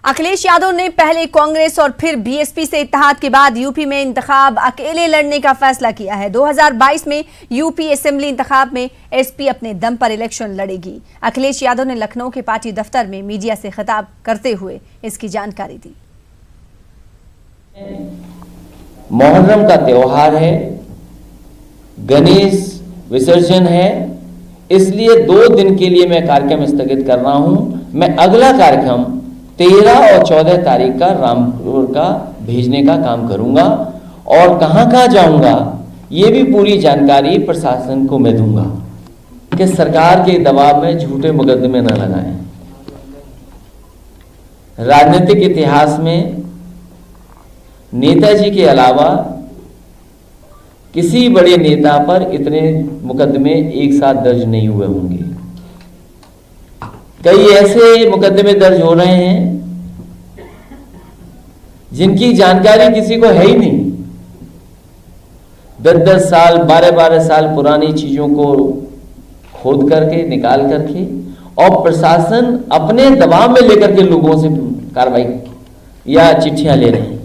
अखिलेश यादव ने पहले कांग्रेस और फिर बीएसपी से इत्तेहाद के बाद यूपी में इंतखाब अकेले लड़ने का फैसला किया है। 2022 में यूपी असेंबली इंतखाब में एसपी अपने दम पर इलेक्शन लड़ेगी। अखिलेश यादव ने लखनऊ के पार्टी दफ्तर में मीडिया से खिताब करते हुए इसकी जानकारी दी। मुहर्रम का त्योहार है, गणेश विसर्जन है, इसलिए 2 दिन के लिए मैं कार्यक्रम स्थगित कर रहा हूं। मैं अगला कार्यक्रम 13 और 14 तारीख का रामपुर का भेजने का काम करूंगा और कहां जाऊंगा ये भी पूरी जानकारी प्रशासन को मैं दूंगा कि सरकार के दबाव में झूठे मुकदमे न लगाएं। राजनीतिक इतिहास में नेताजी के अलावा किसी बड़े नेता पर इतने मुकदमे एक साथ दर्ज नहीं हुए होंगे। कई ऐसे मुकदमे दर्ज हो रहे हैं जिनकी जानकारी किसी को है ही नहीं। 10-10 साल 12-12 साल पुरानी चीजों को खोद करके निकाल करके और प्रशासन अपने दबाव में लेकर के लोगों से कार्रवाई या चिट्ठियां ले रहे हैं।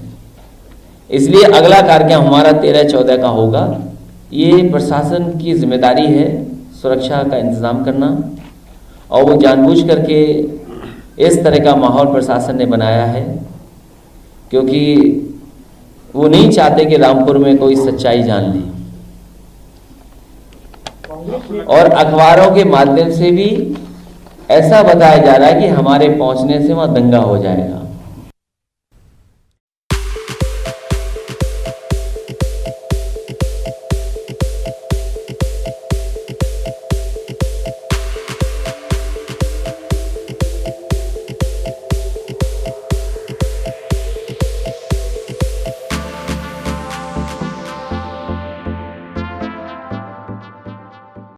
इसलिए अगला कार्यक्रम हमारा 13-14 का होगा। ये प्रशासन की जिम्मेदारी है सुरक्षा का इंतजाम करना, और वो जानबूझ करके इस तरह का माहौल प्रशासन ने बनाया है क्योंकि वो नहीं चाहते कि रामपुर में कोई सच्चाई जान ले। और अखबारों के माध्यम से भी ऐसा बताया जा रहा है कि हमारे पहुंचने से वहां दंगा हो जाएगा।